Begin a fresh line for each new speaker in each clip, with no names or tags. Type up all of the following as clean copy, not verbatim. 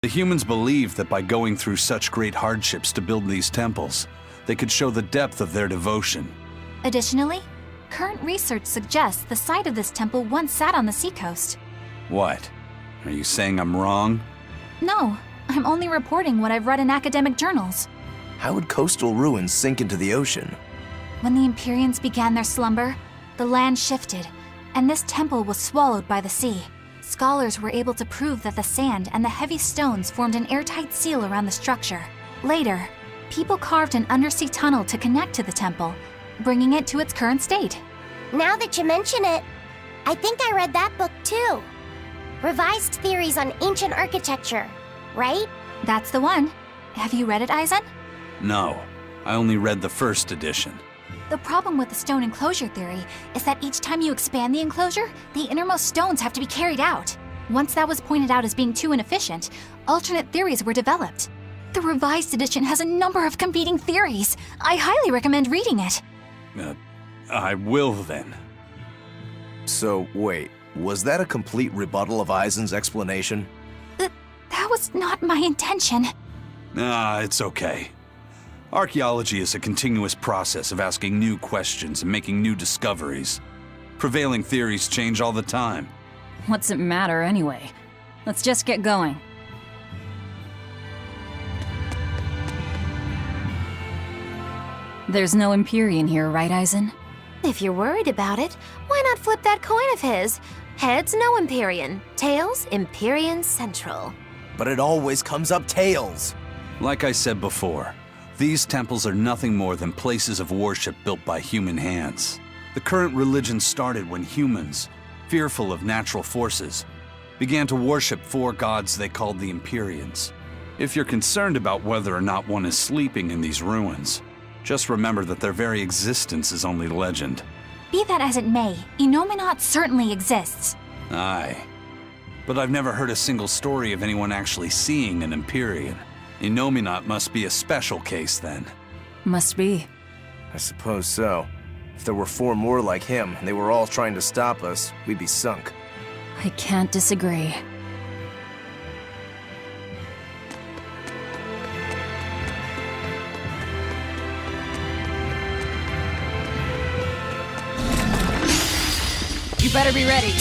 The humans believed that by going through such great hardships to build these temples, they could show the depth of their devotion.
Additionally, current research suggests the site of this temple once sat on the seacoast.
What? Are you saying I'm wrong?
No, I'm only reporting what I've read in academic journals.
How would coastal ruins sink into the ocean?
When the Empyreans began their slumber, the land shifted, and this temple was swallowed by the sea. Scholars were able to prove that the sand and the heavy stones formed an airtight seal around the structure. Later, people carved an undersea tunnel to connect to the temple, bringing it to its current state.
Now that you mention it, I think I read that book too. Revised Theories on Ancient Architecture, right?
That's the one. Have you read it, Eisen?
No, I only read the first edition.
The problem with the stone enclosure theory is that each time you expand the enclosure, the innermost stones have to be carried out. Once that was pointed out as being too inefficient, alternate theories were developed. The revised edition has a number of competing theories. I highly recommend reading it.
I will then.
So, wait, was that a complete rebuttal of Eisen's explanation?
That was not my intention.
It's okay. Archaeology is a continuous process of asking new questions and making new discoveries. Prevailing theories change all the time.
What's it matter anyway? Let's just get going. There's no Empyrean here, right, Eisen?
If you're worried about it, why not flip that coin of his? Heads, no Empyrean. Tails, Empyrean Central.
But it always comes up tails.
Like I said before, these temples are nothing more than places of worship built by human hands. The current religion started when humans, fearful of natural forces, began to worship four gods they called the Empyreans. If you're concerned about whether or not one is sleeping in these ruins, just remember that their very existence is only legend.
Be that as it may, Innominat certainly exists.
Aye. But I've never heard a single story of anyone actually seeing an Empyrean. Innominat must be a special case then.
Must be.
I suppose so. If there were four more like him, and they were all trying to stop us, we'd be sunk.
I can't disagree. You better be ready.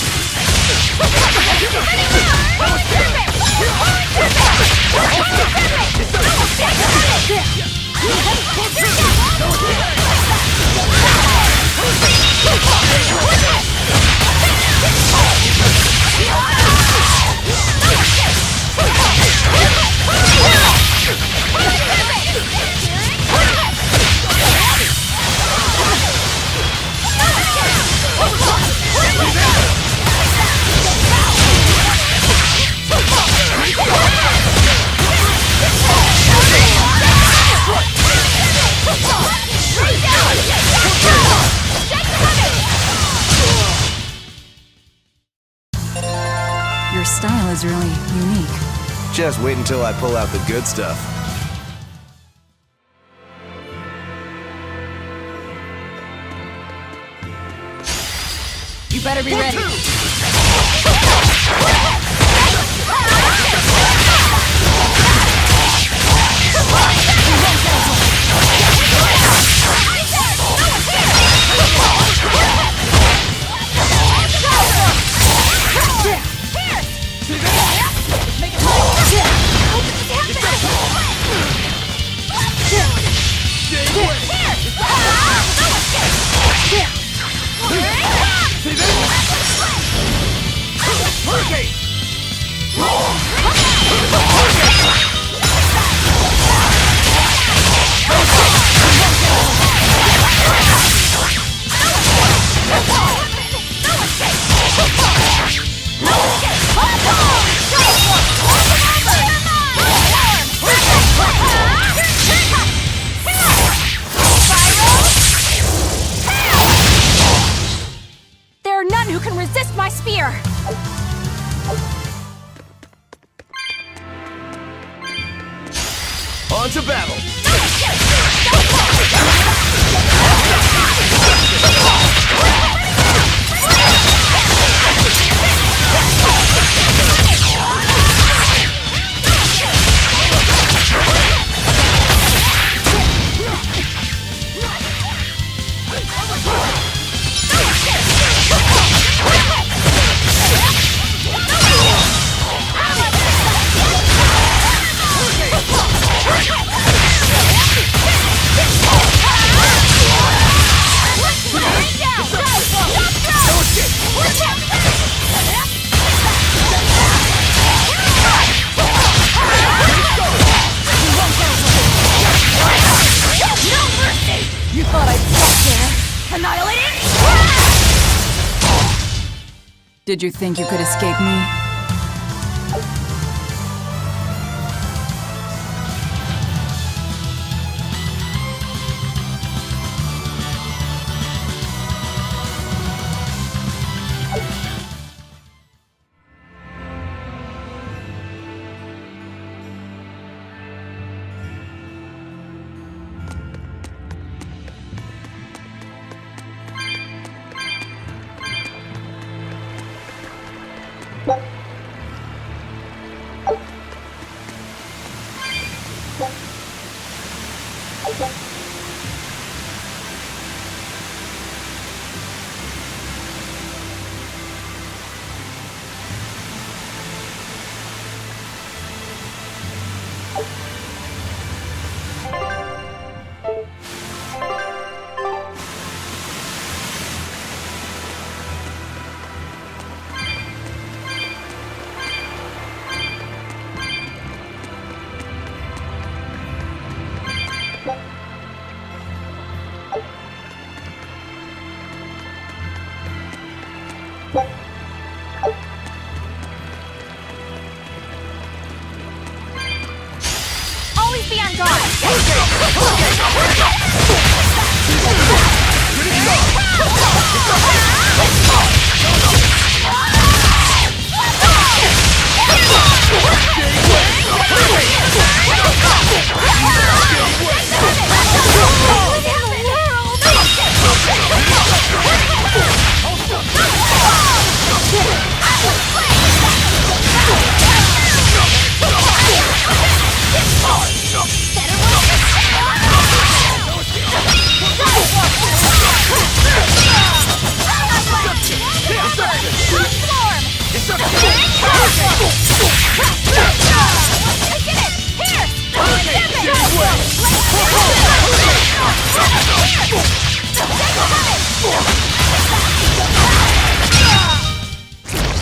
Your style is really unique.
Just wait until I pull out the good stuff.
You better be ready.
There are none who can resist my spear!
On to battle!
Did you think you could escape me?
Always be on guard!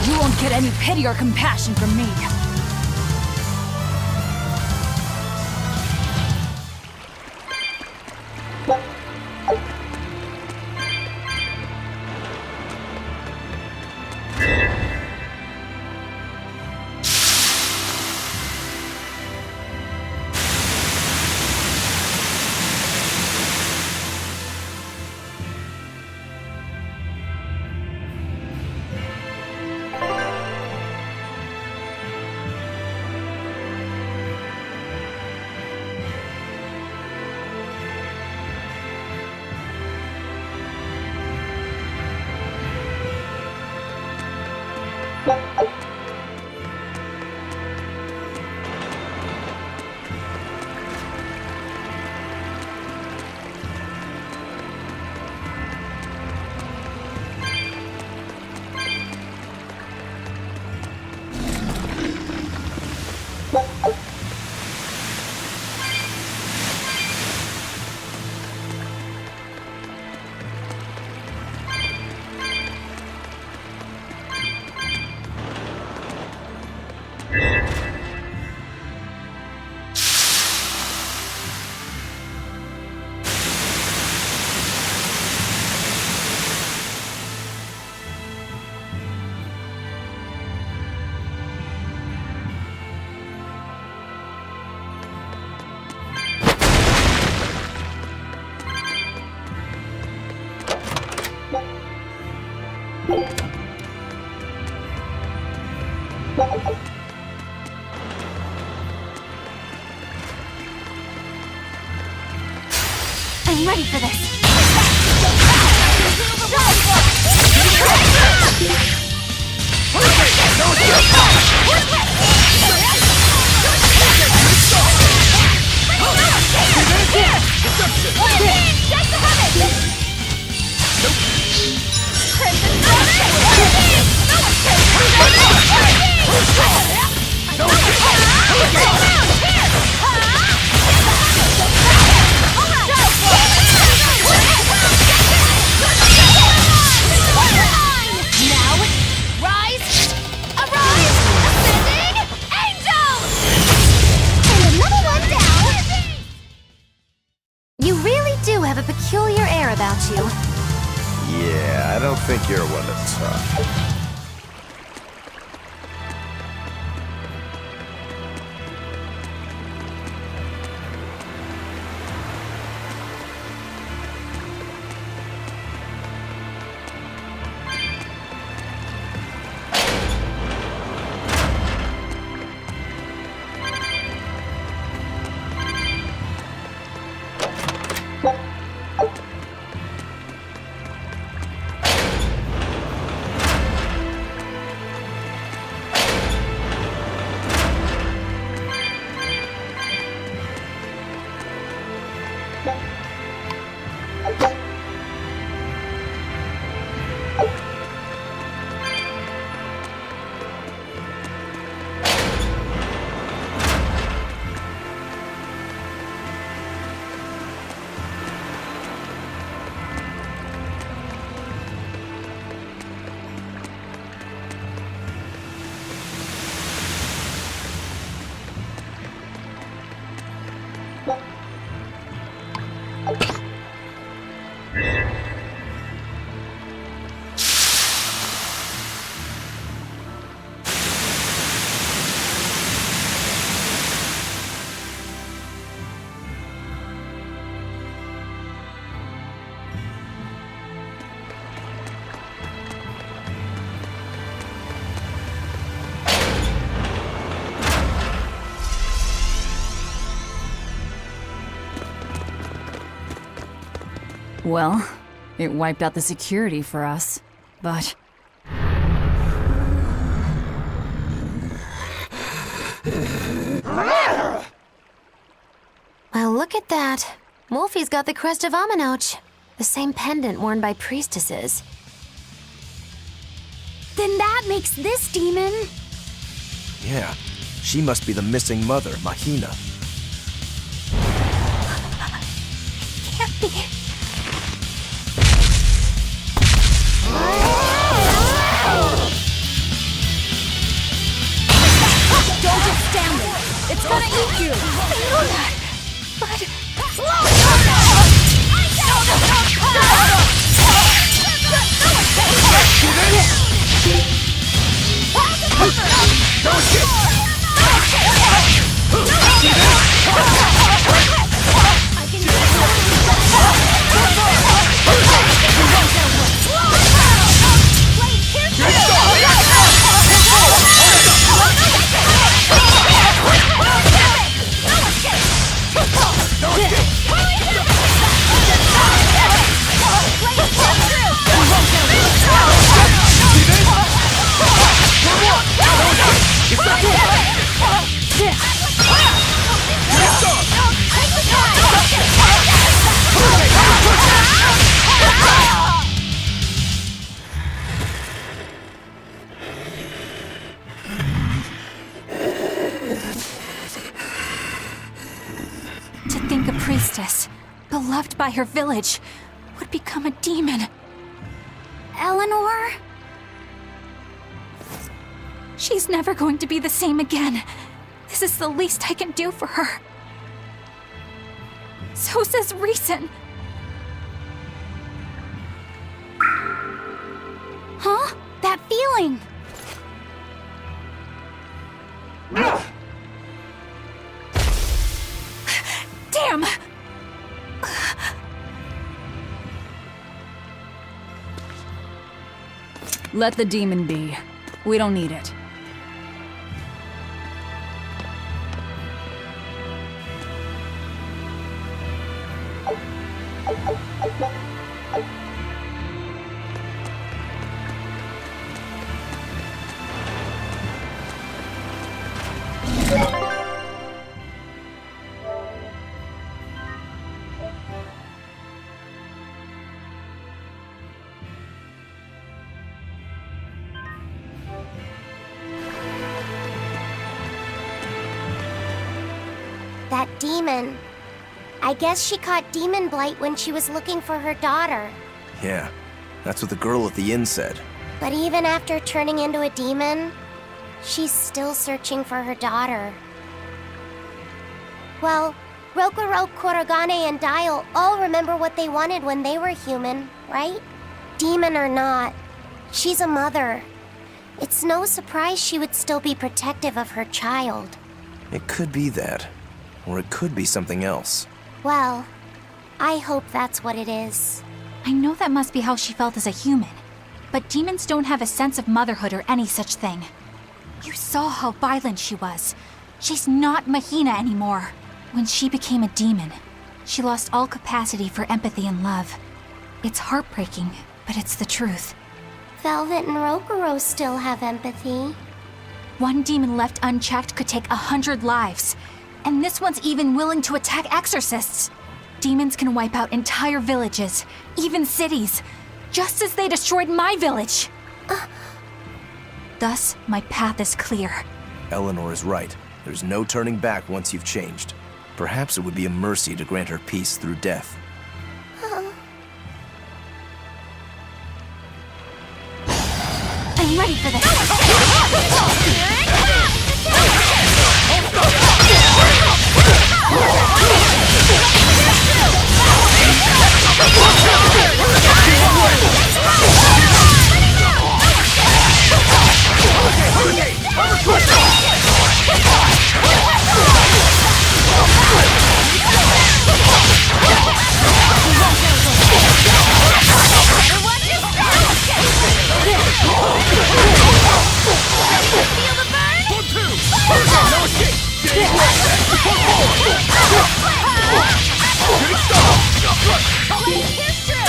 You won't get any pity or compassion from me.
I'm ready for this.
Have a peculiar air about you.
Yeah, I don't think you're one to talk.
Well, it wiped out the security for us, but...
Well, look at that. Wolfie's got the crest of Aminoch, the same pendant worn by priestesses.
Then that makes this demon.
Yeah, she must be the missing mother, Mahina.
Can't be.
Don't just stand there! It's gonna eat you!
I know that, but... To think a priestess, beloved by her village, would become a demon. Eleanor? She's never going to be the same again. This is the least I can do for her. So says reason. Huh? That feeling! Damn!
Let the demon be. We don't need it.
That demon. I guess she caught demon blight when she was looking for her daughter.
Yeah, that's what the girl at the inn said.
But even after turning into a demon, she's still searching for her daughter. Well, Rokurok, Korogane, and Dial all remember what they wanted when they were human, right? Demon or not, she's a mother. It's no surprise she would still be protective of her child.
It could be that. Or it could be something else.
Well, I hope that's what it is.
I know that must be how she felt as a human. But demons don't have a sense of motherhood or any such thing. You saw how violent she was. She's not Mahina anymore. When she became a demon, she lost all capacity for empathy and love. It's heartbreaking, but it's the truth.
Velvet and Rokuro still have empathy.
One demon left unchecked could take 100 lives. And this one's even willing to attack exorcists. Demons can wipe out entire villages, even cities, just as they destroyed my village. Thus, my path is clear.
Eleanor is right. There's no turning back once you've changed. Perhaps it would be a mercy to grant her peace through death.
I'm ready for this.
Here's Drew!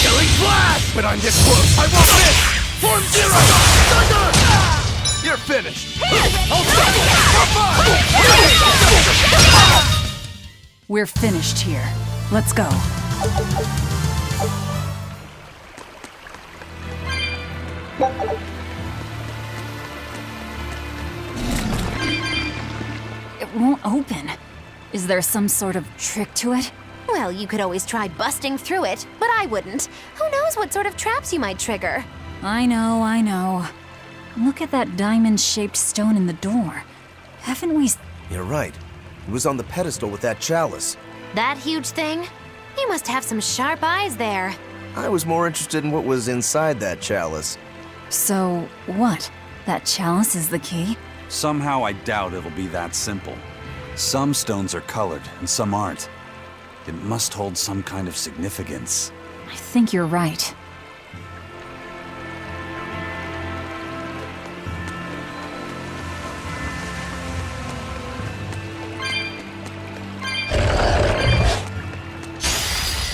Killing flash! But I'm this close, I won't miss! Form zero! Thunder! You're finished!
We're finished here. Let's go. It won't open. Is there some sort of trick to it?
Well, you could always try busting through it, but I wouldn't. Who knows what sort of traps you might trigger?
I know. Look at that diamond-shaped stone in the door. Haven't we...
You're right. It was on the pedestal with that chalice.
That huge thing? You must have some sharp eyes there.
I was more interested in what was inside that chalice.
So, what? That chalice is the key?
Somehow I doubt it'll be that simple. Some stones are colored and some aren't. It must hold some kind of significance.
I think you're right.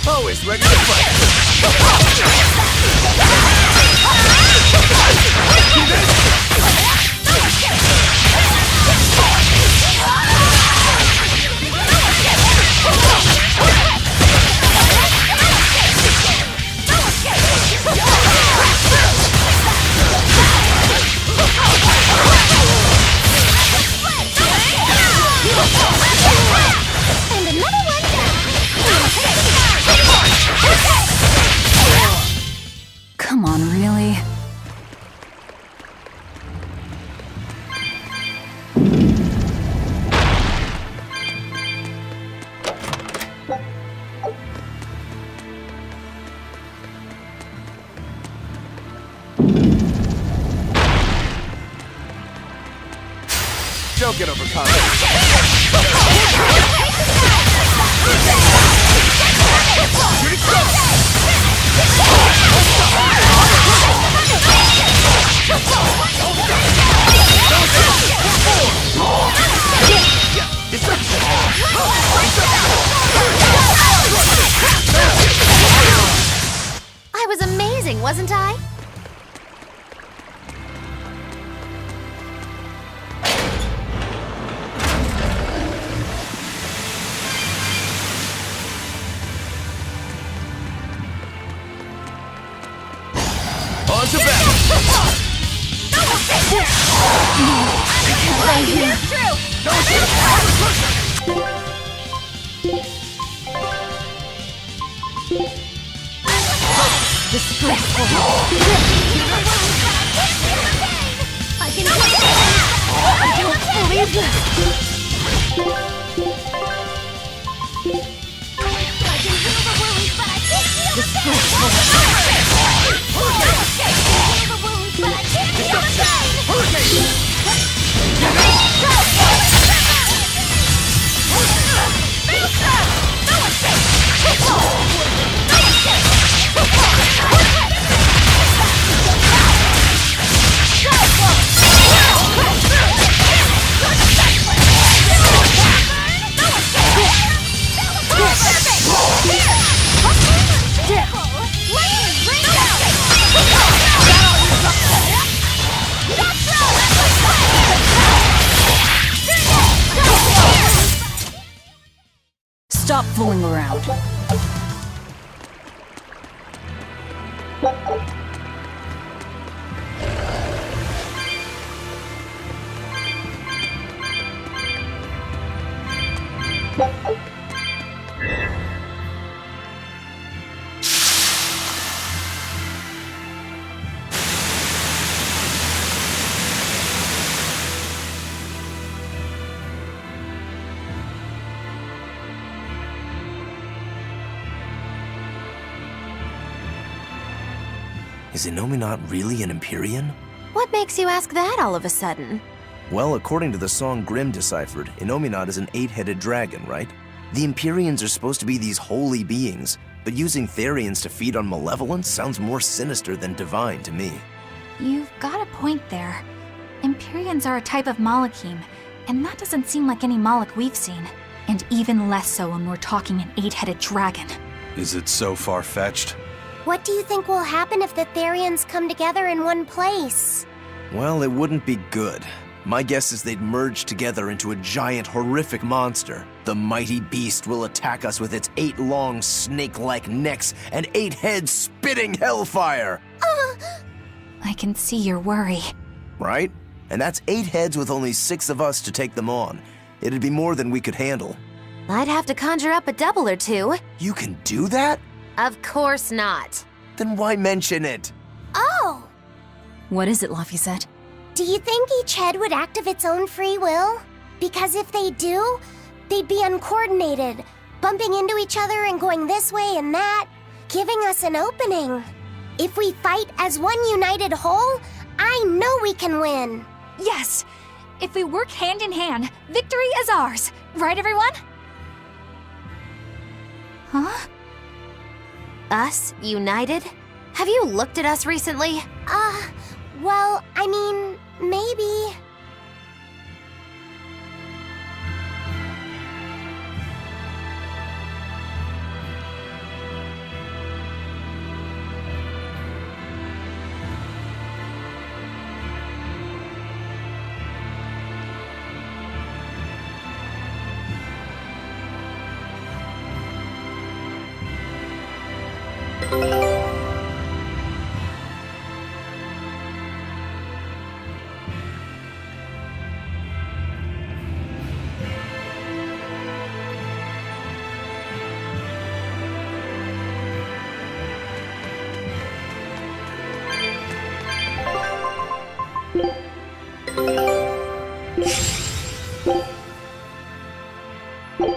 Always ready to fight!
Come on, really?
Don't get overcome.
I was amazing, wasn't I?
On to battle!
Right here.
Disgraceful.
I can take it! I don't believe this! I can heal the wounds, but I can't heal the pain! I can heal the wounds, but I can't heal the pain!
Stop fooling around.
Is Innominat really an Empyrean?
What makes you ask that all of a sudden?
Well, according to the song Grimm deciphered, Innominat is an 8-headed dragon, right? The Empyreans are supposed to be these holy beings, but using Therians to feed on malevolence sounds more sinister than divine to me.
You've got a point there. Empyreans are a type of Malachim, and that doesn't seem like any Malach we've seen. And even less so when we're talking an 8-headed dragon.
Is it so far-fetched?
What do you think will happen if the Therians come together in one place?
Well, it wouldn't be good. My guess is they'd merge together into a giant, horrific monster. The mighty beast will attack us with its 8 long, snake-like necks and 8 heads spitting hellfire!
I can see your worry.
Right? And that's 8 heads with only 6 of us to take them on. It'd be more than we could handle.
I'd have to conjure up a double or two.
You can do that?
Of course not.
Then why mention it?
Oh!
What is it, Laphicet?
Do you think each head would act of its own free will? Because if they do, they'd be uncoordinated, bumping into each other and going this way and that, giving us an opening. If we fight as one united whole, I know we can win.
Yes! If we work hand in hand, victory is ours. Right, everyone? Huh?
Us united? Have you looked at us recently?
Well, I mean, maybe.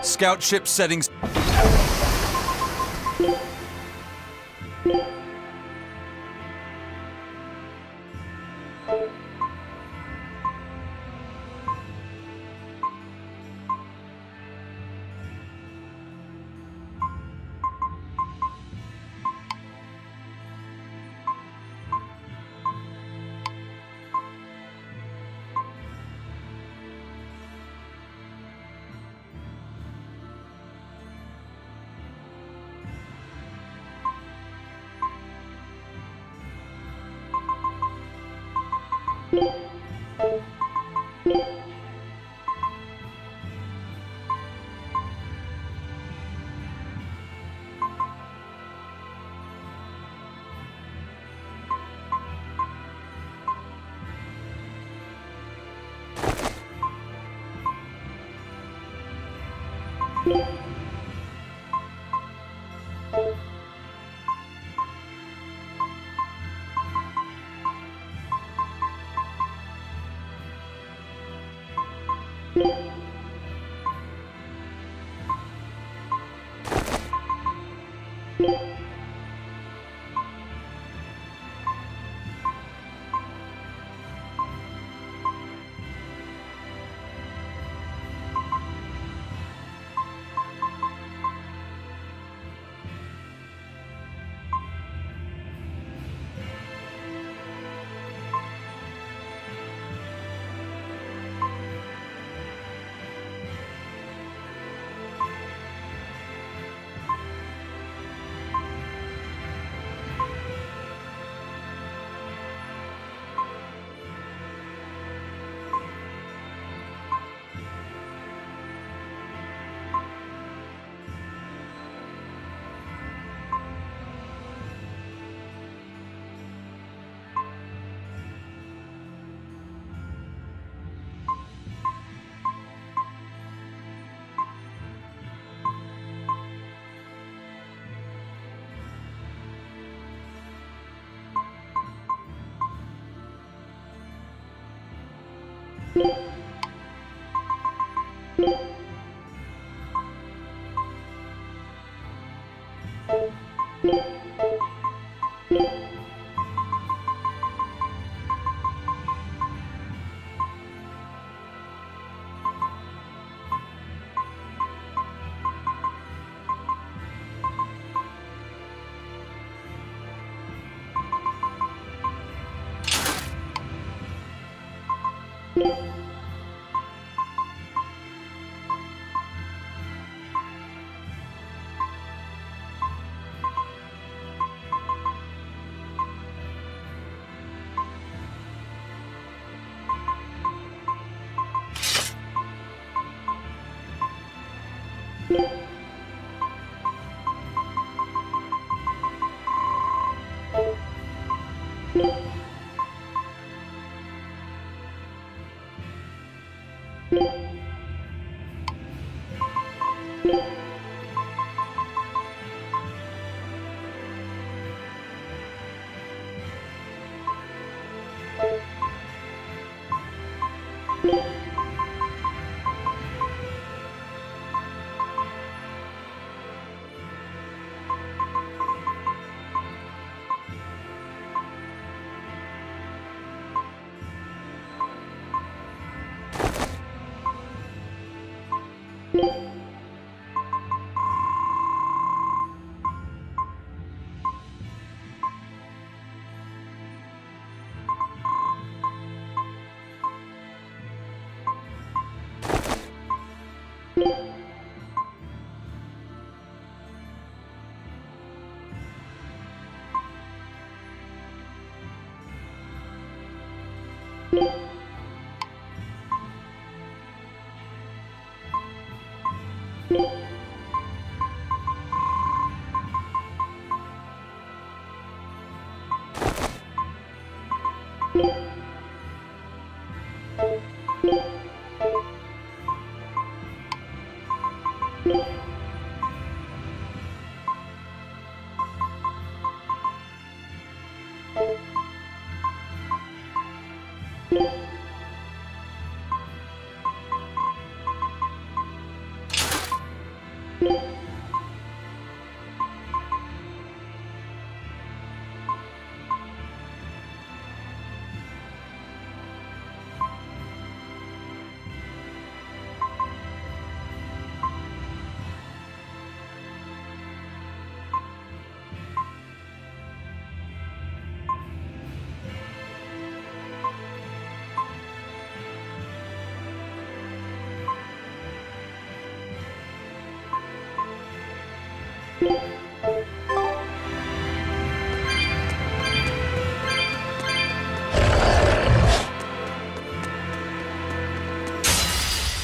Scout ship settings.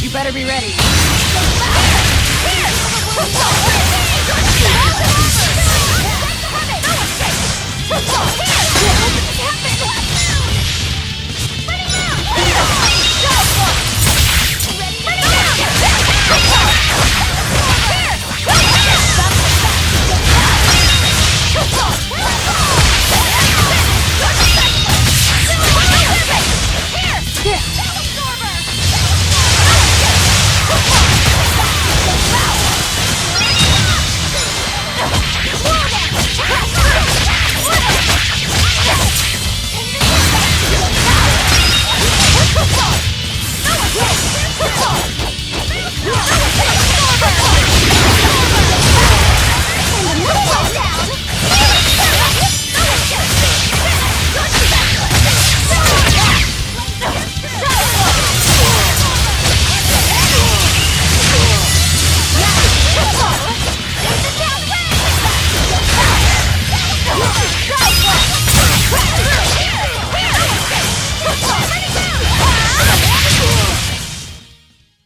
You better be ready.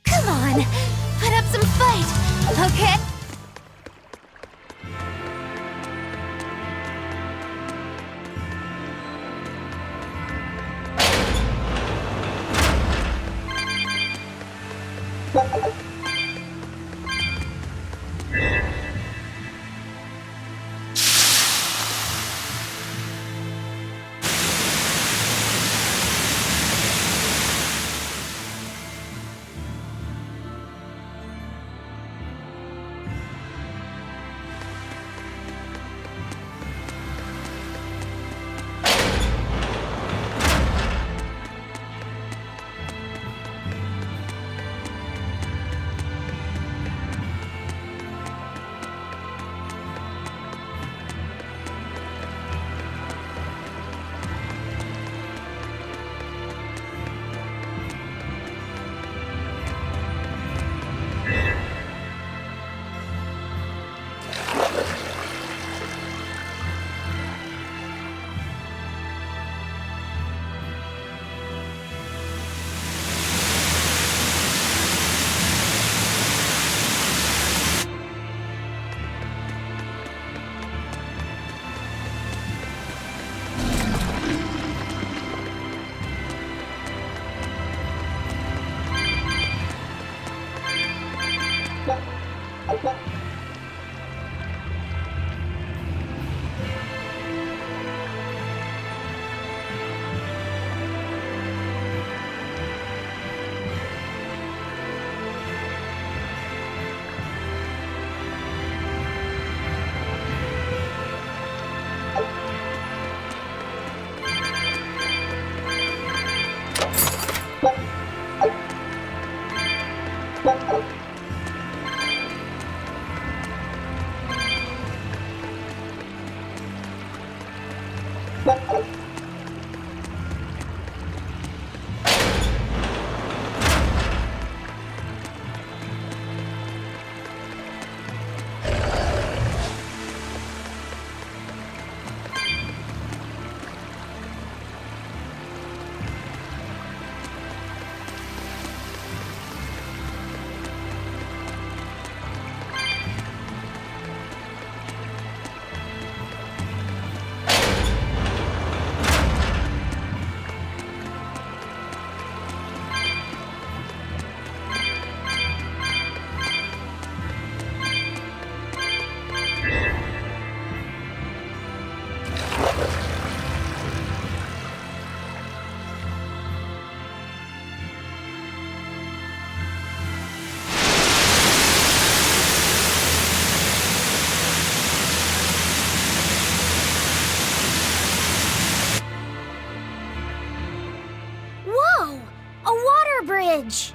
Come on, put up some fight, okay?
Whoa! A water bridge!